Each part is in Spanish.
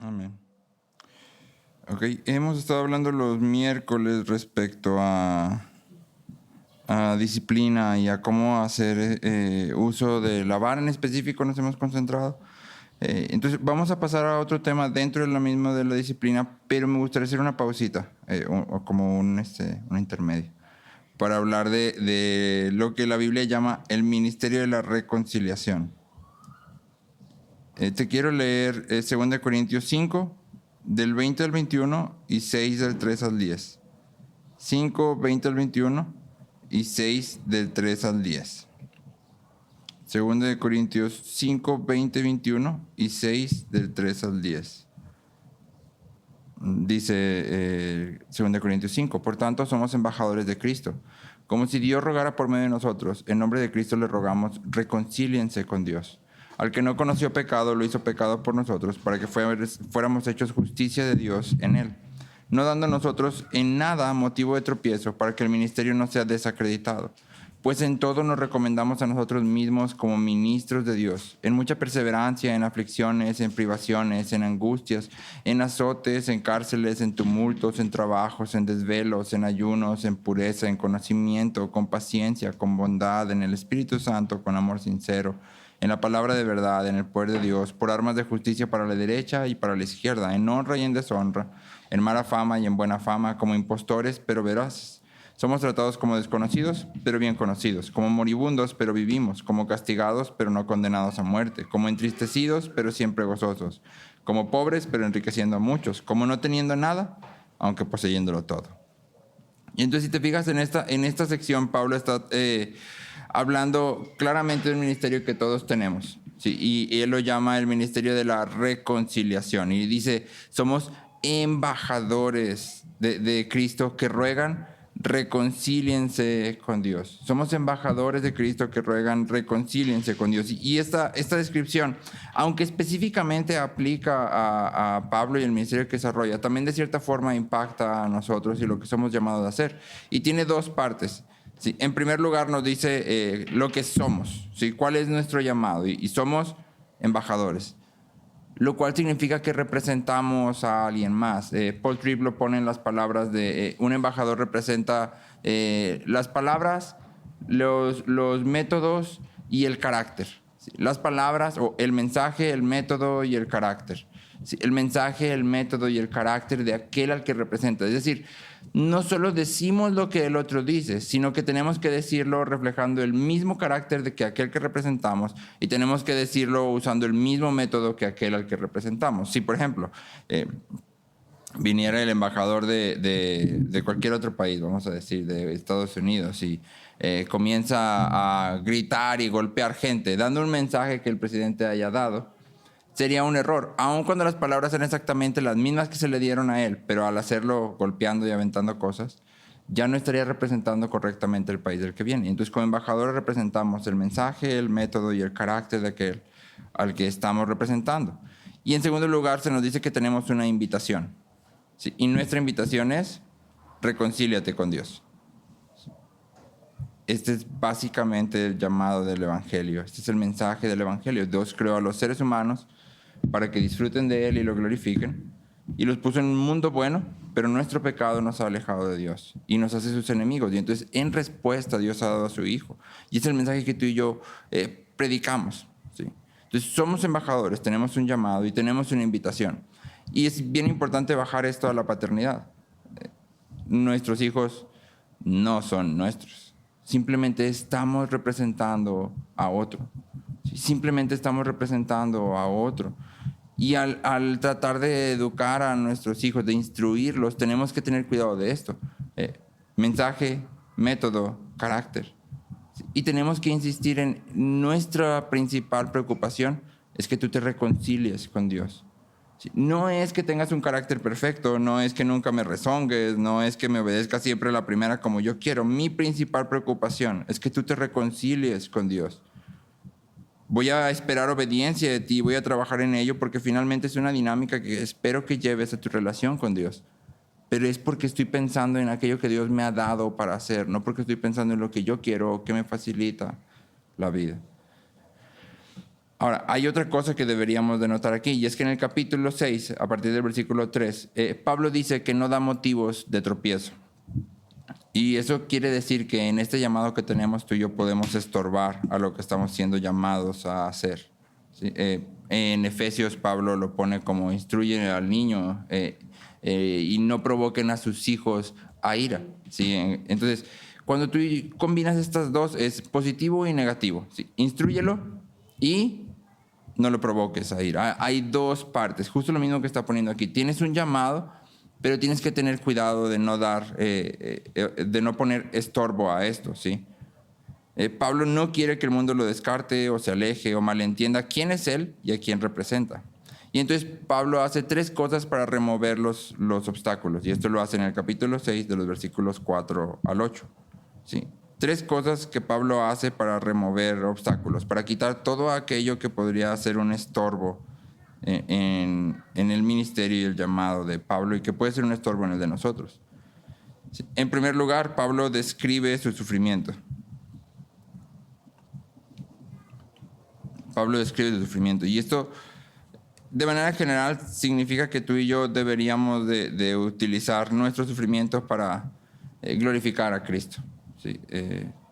Amén. Ok, hemos estado hablando los miércoles respecto a disciplina y a cómo hacer uso de la vara. En específico nos hemos concentrado. Entonces vamos a pasar a otro tema dentro de lo mismo de la disciplina, pero me gustaría hacer una pausita, o como un intermedio, para hablar de lo que la Biblia llama el ministerio de la reconciliación. Te quiero leer 2 Corintios 5, del 20 al 21 y 6 del 3 al 10. 5, 20 al 21 y 6 del 3 al 10. 2 Corintios 5, 20, 21 y 6 del 3 al 10. Dice 2 Corintios 5, por tanto somos embajadores de Cristo, como si Dios rogara por medio de nosotros. En nombre de Cristo le rogamos, reconcíliense con Dios. Al que no conoció pecado, lo hizo pecado por nosotros, para que fuéramos hechos justicia de Dios en él, no dando a nosotros en nada motivo de tropiezo, para que el ministerio no sea desacreditado. Pues en todo nos recomendamos a nosotros mismos como ministros de Dios, en mucha perseverancia, en aflicciones, en privaciones, en angustias, en azotes, en cárceles, en tumultos, en trabajos, en desvelos, en ayunos, en pureza, en conocimiento, con paciencia, con bondad, en el Espíritu Santo, con amor sincero, en la palabra de verdad, en el poder de Dios, por armas de justicia para la derecha y para la izquierda, en honra y en deshonra, en mala fama y en buena fama, como impostores, pero veraces. Somos tratados como desconocidos, pero bien conocidos, como moribundos, pero vivimos, como castigados, pero no condenados a muerte, como entristecidos, pero siempre gozosos, como pobres, pero enriqueciendo a muchos, como no teniendo nada, aunque poseyéndolo todo. Y entonces, si te fijas en esta sección, Pablo está hablando claramente del ministerio que todos tenemos, ¿sí? Y él lo llama el ministerio de la reconciliación. Y dice, somos embajadores de Cristo que ruegan, reconcíliense con Dios. Somos embajadores de Cristo que ruegan, reconcíliense con Dios. Y esta descripción, aunque específicamente aplica a Pablo y el ministerio que desarrolla, también de cierta forma impacta a nosotros y lo que somos llamados a hacer. Y tiene dos partes. Sí, en primer lugar nos dice lo que somos, ¿sí? ¿Cuál es nuestro llamado? Y somos embajadores, lo cual significa que representamos a alguien más. Paul Tripp lo pone en las palabras de un embajador representa las palabras, los métodos y el carácter. ¿Sí? Las palabras o el mensaje, el método y el carácter. ¿Sí? El mensaje, el método y el carácter de aquel al que representa. Es decir, no solo decimos lo que el otro dice, sino que tenemos que decirlo reflejando el mismo carácter de que aquel que representamos, y tenemos que decirlo usando el mismo método que aquel al que representamos. Si, por ejemplo, viniera el embajador de cualquier otro país, vamos a decir, de Estados Unidos, y comienza a gritar y golpear gente, dando un mensaje que el presidente haya dado, sería un error, aun cuando las palabras eran exactamente las mismas que se le dieron a él, pero al hacerlo golpeando y aventando cosas, ya no estaría representando correctamente el país del que viene. Entonces, como embajadores representamos el mensaje, el método y el carácter de aquel al que estamos representando. Y en segundo lugar, se nos dice que tenemos una invitación. ¿Sí? Y nuestra invitación es, reconcíliate con Dios. Este es básicamente el llamado del Evangelio. Este es el mensaje del Evangelio. Dios creó a los seres humanos para que disfruten de Él y lo glorifiquen. Y los puso en un mundo bueno, pero nuestro pecado nos ha alejado de Dios y nos hace sus enemigos. Y entonces, en respuesta, Dios ha dado a su Hijo. Y es el mensaje que tú y yo predicamos. ¿Sí? Entonces, somos embajadores, tenemos un llamado y tenemos una invitación. Y es bien importante bajar esto a la paternidad. Nuestros hijos no son nuestros. Simplemente estamos representando a otro. Simplemente estamos representando a otro. Y al tratar de educar a nuestros hijos, de instruirlos, tenemos que tener cuidado de esto. Mensaje, método, carácter. Y tenemos que insistir en nuestra principal preocupación es que tú te reconcilies con Dios. No es que tengas un carácter perfecto, no es que nunca me rezongues, no es que me obedezcas siempre a la primera como yo quiero. Mi principal preocupación es que tú te reconcilies con Dios. Voy a esperar obediencia de ti, voy a trabajar en ello porque finalmente es una dinámica que espero que lleves a tu relación con Dios. Pero es porque estoy pensando en aquello que Dios me ha dado para hacer, no porque estoy pensando en lo que yo quiero o que me facilita la vida. Ahora, hay otra cosa que deberíamos de notar aquí, y es que en el capítulo 6, a partir del versículo 3, Pablo dice que no da motivos de tropiezo. Y eso quiere decir que en este llamado que tenemos tú y yo podemos estorbar a lo que estamos siendo llamados a hacer. ¿Sí? En Efesios Pablo lo pone como instruye al niño y no provoquen a sus hijos a ira. ¿Sí? Entonces, cuando tú combinas estas dos, es positivo y negativo. ¿Sí? Instrúyelo y no lo provoques a ira. Hay dos partes, justo lo mismo que está poniendo aquí. Tienes un llamado, pero tienes que tener cuidado de no de no poner estorbo a esto, ¿sí? Pablo no quiere que el mundo lo descarte o se aleje o malentienda quién es él y a quién representa. Y entonces Pablo hace tres cosas para remover los obstáculos. Y esto lo hace en el capítulo 6 de los versículos 4 al 8. ¿Sí? Tres cosas que Pablo hace para remover obstáculos, para quitar todo aquello que podría ser un estorbo en el ministerio y el llamado de Pablo y que puede ser un estorbo en el de nosotros. ¿Sí? En primer lugar, Pablo describe su sufrimiento. Pablo describe su sufrimiento. Y esto, de manera general, significa que tú y yo deberíamos de utilizar nuestro sufrimiento para glorificar a Cristo. ¿Sí?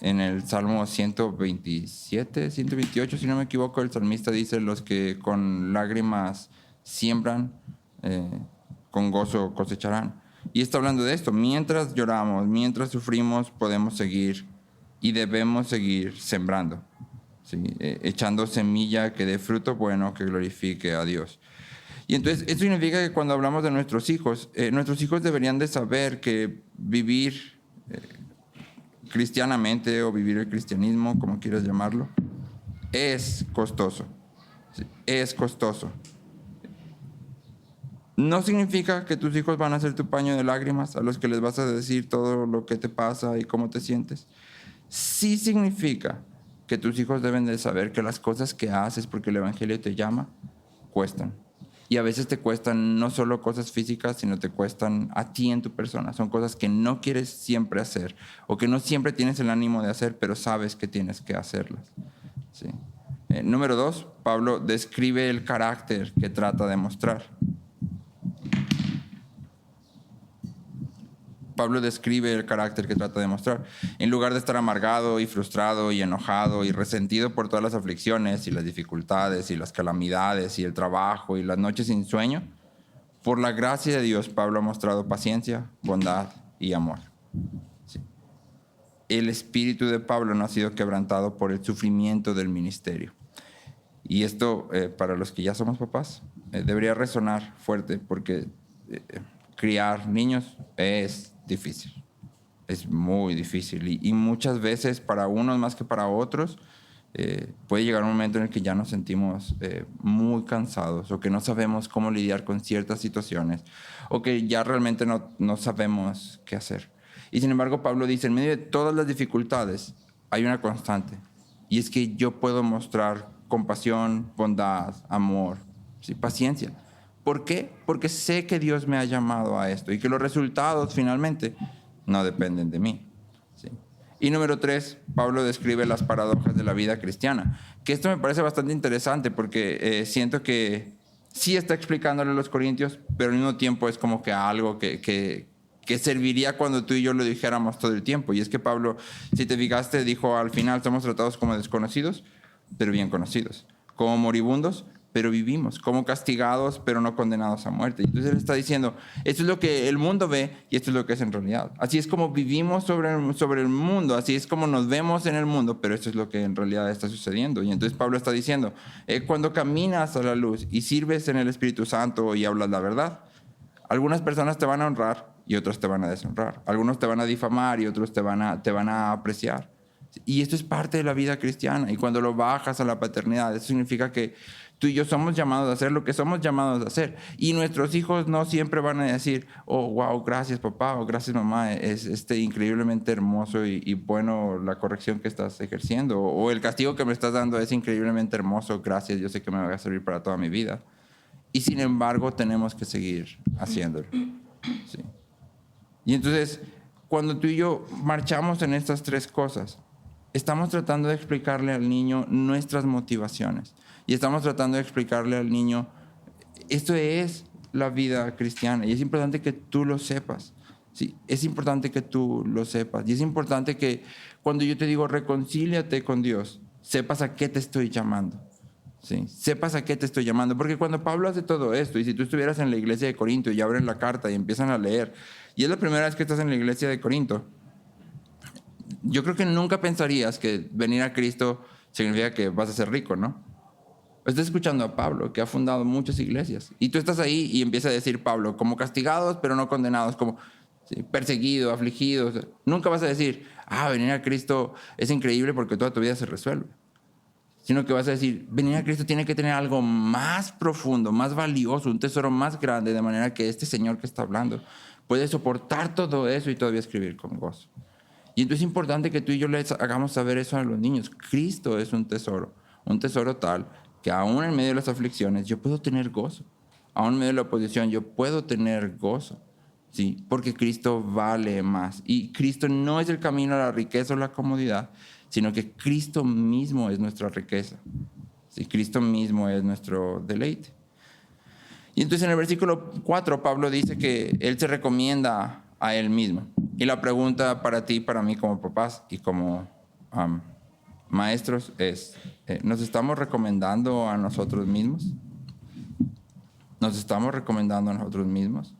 En el Salmo 127, 128, si no me equivoco, el salmista dice, los que con lágrimas siembran, con gozo cosecharán. Y está hablando de esto, mientras lloramos, mientras sufrimos, podemos seguir y debemos seguir sembrando, ¿sí? Echando semilla que dé fruto bueno, que glorifique a Dios. Y entonces, esto significa que cuando hablamos de nuestros hijos deberían de saber que vivir cristianamente o vivir el cristianismo, como quieras llamarlo, es costoso. ¿Sí? Es costoso. No significa que tus hijos van a ser tu paño de lágrimas a los que les vas a decir todo lo que te pasa y cómo te sientes. Sí significa que tus hijos deben de saber que las cosas que haces porque el Evangelio te llama, cuestan. Y a veces te cuestan no solo cosas físicas, sino te cuestan a ti en tu persona. Son cosas que no quieres siempre hacer o que no siempre tienes el ánimo de hacer, pero sabes que tienes que hacerlas. ¿Sí? Número 2, Pablo describe el carácter que trata de mostrar. Pablo describe el carácter que trata de mostrar. En lugar de estar amargado y frustrado y enojado y resentido por todas las aflicciones y las dificultades y las calamidades y el trabajo y las noches sin sueño, por la gracia de Dios, Pablo ha mostrado paciencia, bondad y amor. Sí. El espíritu de Pablo no ha sido quebrantado por el sufrimiento del ministerio. Y esto, para los que ya somos papás, debería resonar fuerte porque criar niños es difícil, es muy difícil y muchas veces para unos más que para otros puede llegar un momento en el que ya nos sentimos muy cansados o que no sabemos cómo lidiar con ciertas situaciones o que ya realmente no sabemos qué hacer. Y sin embargo Pablo dice, en medio de todas las dificultades hay una constante y es que yo puedo mostrar compasión, bondad, amor, ¿sí? Paciencia. ¿Por qué? Porque sé que Dios me ha llamado a esto y que los resultados finalmente no dependen de mí. ¿Sí? Y número 3, Pablo describe las paradojas de la vida cristiana, que esto me parece bastante interesante porque siento que sí está explicándole a los corintios, pero al mismo tiempo es como que algo que serviría cuando tú y yo lo dijéramos todo el tiempo. Y es que Pablo, si te fijaste, dijo al final, somos tratados como desconocidos, pero bien conocidos, como moribundos, pero vivimos, como castigados, pero no condenados a muerte. Y entonces él está diciendo, esto es lo que el mundo ve y esto es lo que es en realidad. Así es como vivimos sobre el mundo, así es como nos vemos en el mundo, pero esto es lo que en realidad está sucediendo. Y entonces Pablo está diciendo, cuando caminas a la luz y sirves en el Espíritu Santo y hablas la verdad, algunas personas te van a honrar y otras te van a deshonrar. Algunos te van a difamar y otros te van a apreciar. Y esto es parte de la vida cristiana. Y cuando lo bajas a la paternidad, eso significa que tú y yo somos llamados a hacer lo que somos llamados a hacer. Y nuestros hijos no siempre van a decir, oh, wow, gracias papá o gracias mamá, es increíblemente hermoso y bueno la corrección que estás ejerciendo. O el castigo que me estás dando es increíblemente hermoso, gracias, yo sé que me va a servir para toda mi vida. Y sin embargo tenemos que seguir haciéndolo. ¿Sí? Y entonces, cuando tú y yo marchamos en estas tres cosas, estamos tratando de explicarle al niño nuestras motivaciones. Y estamos tratando de explicarle al niño, esto es la vida cristiana y es importante que tú lo sepas. Sí, es importante que tú lo sepas. Y es importante que cuando yo te digo reconcíliate con Dios, sepas a qué te estoy llamando. Sí, sepas a qué te estoy llamando. Porque cuando Pablo hace todo esto, y si tú estuvieras en la iglesia de Corinto y abren la carta y empiezan a leer, y es la primera vez que estás en la iglesia de Corinto, yo creo que nunca pensarías que venir a Cristo significa que vas a ser rico, ¿no? Estás escuchando a Pablo, que ha fundado muchas iglesias. Y tú estás ahí y empieza a decir Pablo, como castigados, pero no condenados, como sí, perseguidos, afligidos. Nunca vas a decir, venir a Cristo es increíble porque toda tu vida se resuelve. Sino que vas a decir, venir a Cristo tiene que tener algo más profundo, más valioso, un tesoro más grande, de manera que este Señor que está hablando puede soportar todo eso y todavía escribir con gozo. Y entonces es importante que tú y yo les hagamos saber eso a los niños. Cristo es un tesoro tal que aún en medio de las aflicciones yo puedo tener gozo. Aún en medio de la oposición yo puedo tener gozo. Sí, porque Cristo vale más. Y Cristo no es el camino a la riqueza o la comodidad, sino que Cristo mismo es nuestra riqueza. Sí, Cristo mismo es nuestro deleite. Y entonces en el versículo 4 Pablo dice que Él se recomienda a Él mismo. Y la pregunta para ti, para mí como papás y como maestros es, ¿nos estamos recomendando a nosotros mismos? ¿Nos estamos recomendando a nosotros mismos?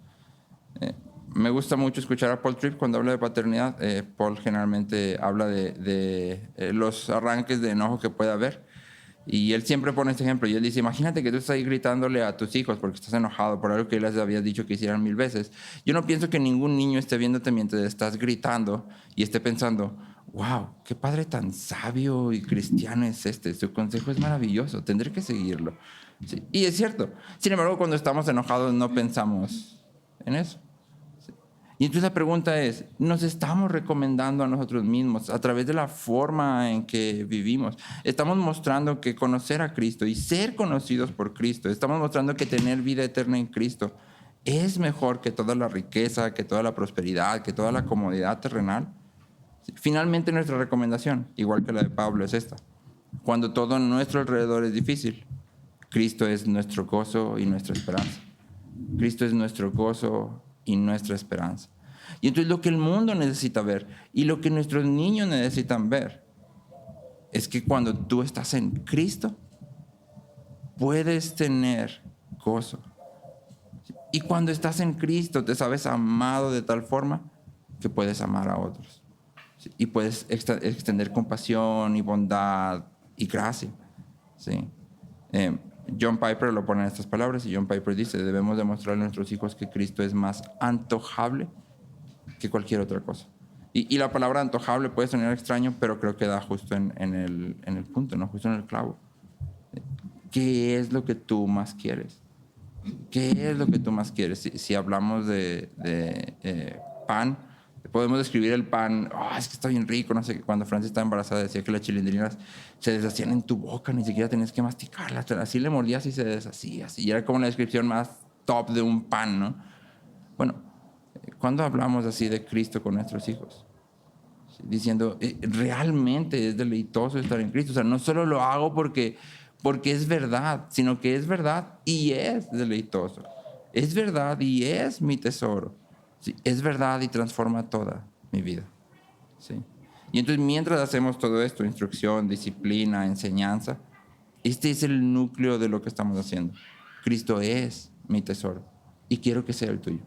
Me gusta mucho escuchar a Paul Tripp cuando habla de paternidad. Paul generalmente habla de los arranques de enojo que puede haber. Y él siempre pone este ejemplo. Y él dice, imagínate que tú estás ahí gritándole a tus hijos porque estás enojado por algo que les habías dicho que hicieran 1000 veces. Yo no pienso que ningún niño esté viéndote mientras estás gritando y esté pensando, wow, qué padre tan sabio y cristiano es este. Su consejo es maravilloso, tendré que seguirlo. Sí, y es cierto. Sin embargo, cuando estamos enojados no pensamos en eso. Y entonces la pregunta es, ¿nos estamos recomendando a nosotros mismos a través de la forma en que vivimos? Estamos mostrando que conocer a Cristo y ser conocidos por Cristo, estamos mostrando que tener vida eterna en Cristo es mejor que toda la riqueza, que toda la prosperidad, que toda la comodidad terrenal. Finalmente nuestra recomendación, igual que la de Pablo, es esta. Cuando todo a nuestro alrededor es difícil, Cristo es nuestro gozo y nuestra esperanza. Cristo es nuestro gozo y nuestra esperanza. Y entonces lo que el mundo necesita ver y lo que nuestros niños necesitan ver es que cuando tú estás en Cristo puedes tener gozo. Y cuando estás en Cristo te sabes amado de tal forma que puedes amar a otros. Y puedes extender compasión y bondad y gracia. ¿Sí? John Piper lo pone en estas palabras y John Piper dice, debemos demostrarle a nuestros hijos que Cristo es más antojable que cualquier otra cosa. Y la palabra antojable puede sonar extraño, pero creo que da justo en el punto, ¿no? Justo en el clavo. ¿Qué es lo que tú más quieres? ¿Qué es lo que tú más quieres? Si hablamos de pan, podemos describir el pan, es que está bien rico, no sé, cuando Francia estaba embarazada decía que las chilindrinas se deshacían en tu boca, ni siquiera tenías que masticarlas, así le mordías y se deshacía, y era como la descripción más top de un pan, ¿no? Bueno, ¿cuándo hablamos así de Cristo con nuestros hijos? Diciendo, realmente es deleitoso estar en Cristo, o sea, no solo lo hago porque es verdad, sino que es verdad y es deleitoso, es verdad y es mi tesoro. Sí, es verdad y transforma toda mi vida. ¿Sí? Y entonces mientras hacemos todo esto, instrucción, disciplina, enseñanza, este es el núcleo de lo que estamos haciendo. Cristo es mi tesoro y quiero que sea el tuyo.